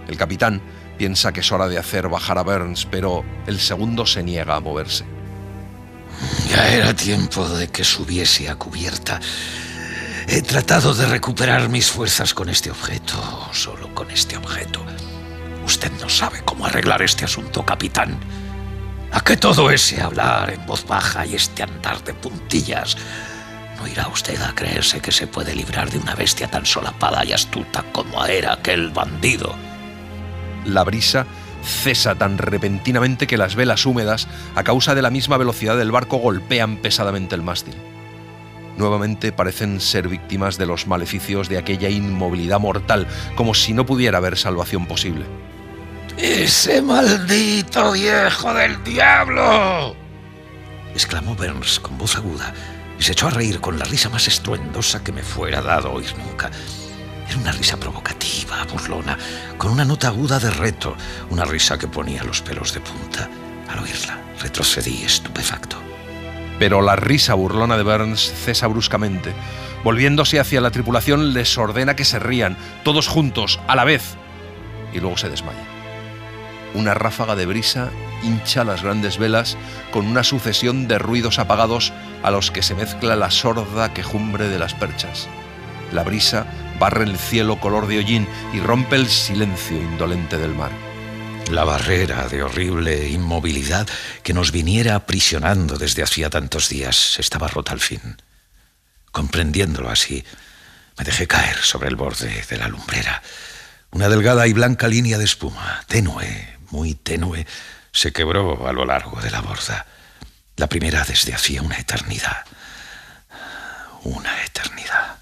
El capitán piensa que es hora de hacer bajar a Burns, pero el segundo se niega a moverse. Ya era tiempo de que subiese a cubierta. He tratado de recuperar mis fuerzas con este objeto, solo con este objeto. Usted no sabe cómo arreglar este asunto, capitán. ¿A qué todo ese hablar en voz baja y este andar de puntillas? ¿No irá usted a creerse que se puede librar de una bestia tan solapada y astuta como era aquel bandido? La brisa cesa tan repentinamente que las velas húmedas, a causa de la misma velocidad del barco, golpean pesadamente el mástil. Nuevamente parecen ser víctimas de los maleficios de aquella inmovilidad mortal, como si no pudiera haber salvación posible. ¡Ese maldito viejo del diablo!, exclamó Burns con voz aguda y se echó a reír con la risa más estruendosa que me fuera dado oír nunca. Era una risa provocativa, burlona, con una nota aguda de reto, una risa que ponía los pelos de punta. Al oírla, retrocedí estupefacto. Pero la risa burlona de Burns cesa bruscamente. Volviéndose hacia la tripulación, les ordena que se rían, todos juntos, a la vez, y luego se desmaya. Una ráfaga de brisa hincha las grandes velas con una sucesión de ruidos apagados a los que se mezcla la sorda quejumbre de las perchas. La brisa barre el cielo color de hollín y rompe el silencio indolente del mar. La barrera de horrible inmovilidad que nos viniera aprisionando desde hacía tantos días estaba rota al fin. Comprendiéndolo así, me dejé caer sobre el borde de la lumbrera. Una delgada y blanca línea de espuma, tenue, muy tenue, se quebró a lo largo de la borda. La primera desde hacía una eternidad. Una eternidad.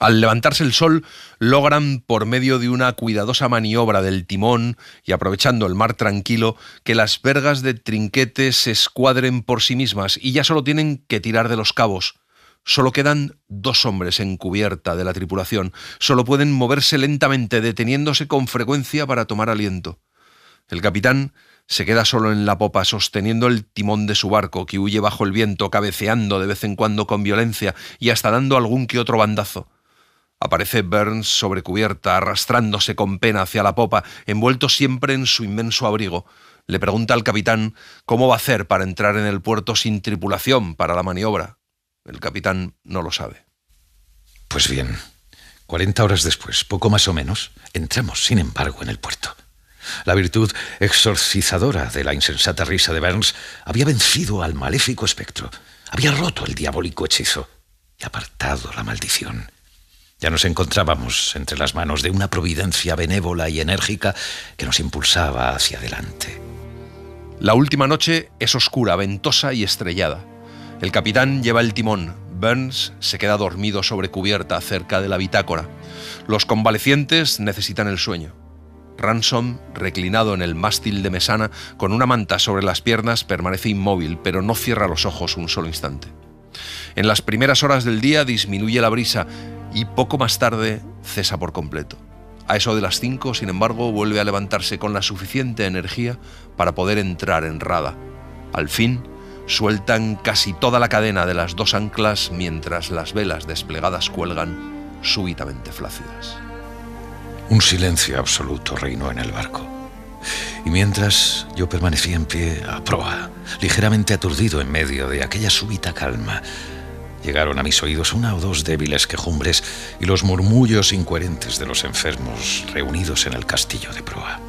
Al levantarse el sol, logran, por medio de una cuidadosa maniobra del timón y aprovechando el mar tranquilo, que las vergas de trinquete se escuadren por sí mismas y ya solo tienen que tirar de los cabos. Solo quedan 2 hombres en cubierta de la tripulación. Solo pueden moverse lentamente, deteniéndose con frecuencia para tomar aliento. El capitán se queda solo en la popa, sosteniendo el timón de su barco, que huye bajo el viento, cabeceando de vez en cuando con violencia y hasta dando algún que otro bandazo. Aparece Burns sobre cubierta, arrastrándose con pena hacia la popa, envuelto siempre en su inmenso abrigo. Le pregunta al capitán cómo va a hacer para entrar en el puerto sin tripulación para la maniobra. El capitán no lo sabe. Pues bien, 40 horas después, poco más o menos, entramos, sin embargo, en el puerto. La virtud exorcizadora de la insensata risa de Burns había vencido al maléfico espectro, había roto el diabólico hechizo y apartado la maldición. Ya nos encontrábamos entre las manos de una providencia benévola y enérgica que nos impulsaba hacia adelante. La última noche es oscura, ventosa y estrellada. El capitán lleva el timón. Burns se queda dormido sobre cubierta cerca de la bitácora. Los convalecientes necesitan el sueño. Ransom, reclinado en el mástil de mesana, con una manta sobre las piernas, permanece inmóvil, pero no cierra los ojos un solo instante. En las primeras horas del día disminuye la brisa y poco más tarde cesa por completo. A eso de las 5, sin embargo, vuelve a levantarse con la suficiente energía para poder entrar en rada. Al fin, sueltan casi toda la cadena de las 2 anclas mientras las velas desplegadas cuelgan súbitamente flácidas. Un silencio absoluto reinó en el barco. Y mientras yo permanecía en pie a proa, ligeramente aturdido en medio de aquella súbita calma, llegaron a mis oídos 1 o 2 débiles quejumbres y los murmullos incoherentes de los enfermos reunidos en el castillo de proa.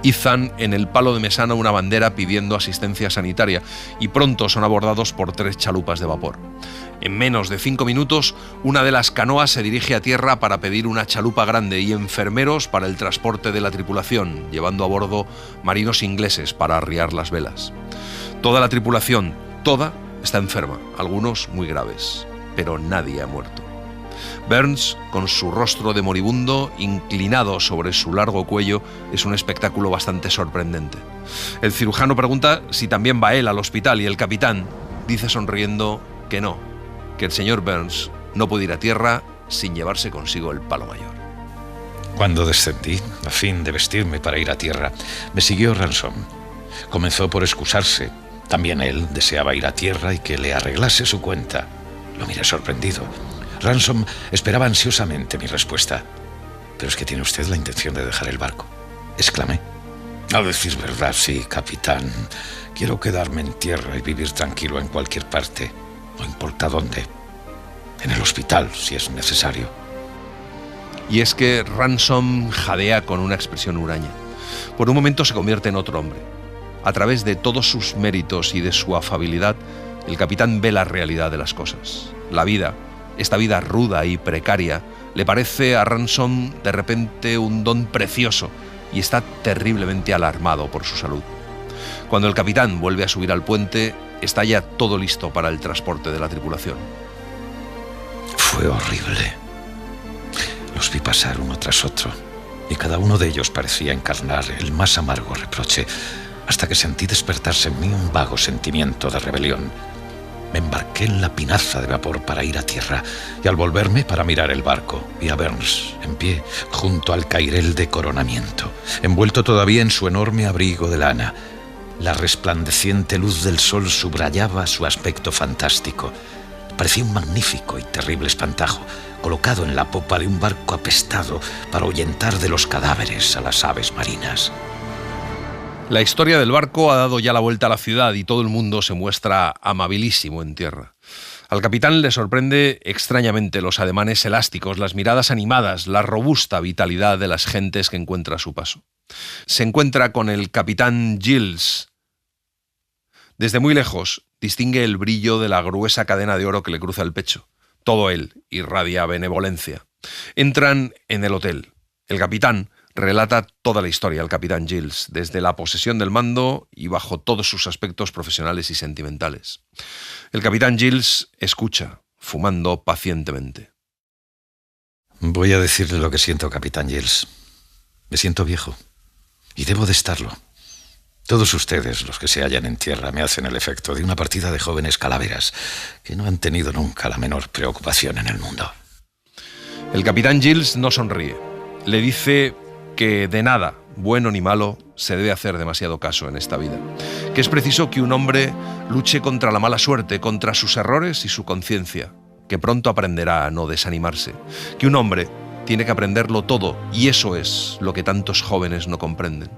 Izan en el palo de mesana una bandera pidiendo asistencia sanitaria y pronto son abordados por 3 chalupas de vapor. En menos de 5 minutos, una de las canoas se dirige a tierra para pedir una chalupa grande y enfermeros para el transporte de la tripulación, llevando a bordo marinos ingleses para arriar las velas. Toda la tripulación, toda, está enferma, algunos muy graves, pero nadie ha muerto. Burns, con su rostro de moribundo inclinado sobre su largo cuello, es un espectáculo bastante sorprendente. El cirujano pregunta si también va él al hospital y el capitán dice sonriendo que no, que el señor Burns no puede ir a tierra sin llevarse consigo el palo mayor. Cuando descendí, a fin de vestirme para ir a tierra, me siguió Ransom. Comenzó por excusarse. También él deseaba ir a tierra y que le arreglase su cuenta. Lo miré sorprendido. Ransom esperaba ansiosamente mi respuesta. «¿Pero es que tiene usted la intención de dejar el barco?», exclamé. A decir verdad, sí, capitán. Quiero quedarme en tierra y vivir tranquilo en cualquier parte, no importa dónde. En el hospital, si es necesario. Y es que Ransom jadea con una expresión huraña. Por un momento se convierte en otro hombre. A través de todos sus méritos y de su afabilidad, el capitán ve la realidad de las cosas. La vida, esta vida ruda y precaria, le parece a Ransom de repente un don precioso y está terriblemente alarmado por su salud. Cuando el capitán vuelve a subir al puente, está ya todo listo para el transporte de la tripulación. Fue horrible. Los vi pasar uno tras otro, y cada uno de ellos parecía encarnar el más amargo reproche, hasta que sentí despertarse en mí un vago sentimiento de rebelión. Me embarqué en la pinaza de vapor para ir a tierra, y al volverme para mirar el barco, vi a Burns en pie junto al cairel de coronamiento, envuelto todavía en su enorme abrigo de lana. La resplandeciente luz del sol subrayaba su aspecto fantástico. Parecía un magnífico y terrible espantajo, colocado en la popa de un barco apestado para ahuyentar de los cadáveres a las aves marinas. La historia del barco ha dado ya la vuelta a la ciudad y todo el mundo se muestra amabilísimo en tierra. Al capitán le sorprende extrañamente los ademanes elásticos, las miradas animadas, la robusta vitalidad de las gentes que encuentra a su paso. Se encuentra con el capitán Giles. Desde muy lejos distingue el brillo de la gruesa cadena de oro que le cruza el pecho. Todo él irradia benevolencia. Entran en el hotel. El capitán relata toda la historia al capitán Giles, desde la posesión del mando y bajo todos sus aspectos profesionales y sentimentales. El capitán Giles escucha, fumando pacientemente. Voy a decirle lo que siento, capitán Giles. Me siento viejo, y debo de estarlo. Todos ustedes, los que se hallan en tierra, me hacen el efecto de una partida de jóvenes calaveras que no han tenido nunca la menor preocupación en el mundo. El capitán Giles no sonríe. Le dice que de nada, bueno ni malo, se debe hacer demasiado caso en esta vida. Que es preciso que un hombre luche contra la mala suerte, contra sus errores y su conciencia. Que pronto aprenderá a no desanimarse. Que un hombre tiene que aprenderlo todo, y eso es lo que tantos jóvenes no comprenden.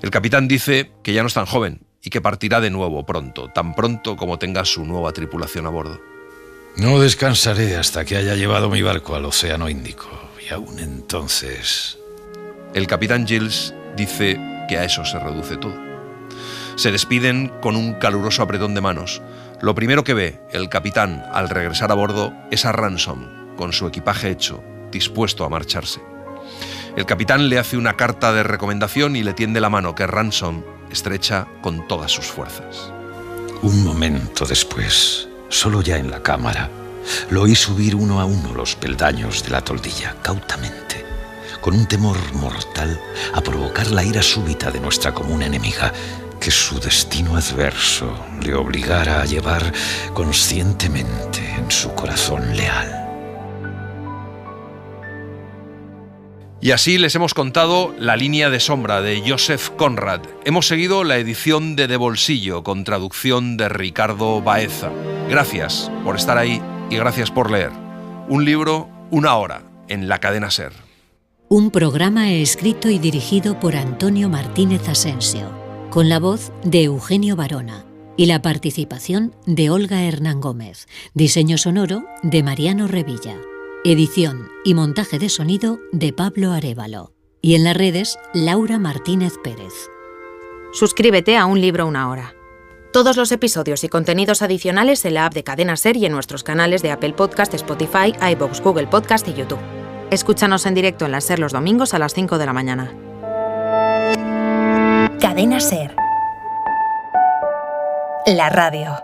El capitán dice que ya no es tan joven y que partirá de nuevo pronto, tan pronto como tenga su nueva tripulación a bordo. No descansaré hasta que haya llevado mi barco al Océano Índico, y aún entonces... El capitán Giles dice que a eso se reduce todo. Se despiden con un caluroso apretón de manos. Lo primero que ve el capitán al regresar a bordo es a Ransom, con su equipaje hecho, dispuesto a marcharse. El capitán le hace una carta de recomendación y le tiende la mano que Ransom estrecha con todas sus fuerzas. Un momento después, solo ya en la cámara, lo oí subir uno a uno los peldaños de la toldilla, cautamente, con un temor mortal a provocar la ira súbita de nuestra común enemiga, que su destino adverso le obligara a llevar conscientemente en su corazón leal. Y así les hemos contado La línea de sombra de Joseph Conrad. Hemos seguido la edición de Bolsillo con traducción de Ricardo Baeza. Gracias por estar ahí y gracias por leer. Un libro, una hora, en la cadena SER. Un programa escrito y dirigido por Antonio Martínez Asensio, con la voz de Eugenio Barona y la participación de Olga Hernán Gómez, diseño sonoro de Mariano Revilla, edición y montaje de sonido de Pablo Arévalo, y en las redes Laura Martínez Pérez. Suscríbete a Un libro, una hora. Todos los episodios y contenidos adicionales en la app de Cadena SER y en nuestros canales de Apple Podcast, Spotify, iVoox, Google Podcast y YouTube. Escúchanos en directo en la SER los domingos a las 5 de la mañana. Cadena SER. La radio.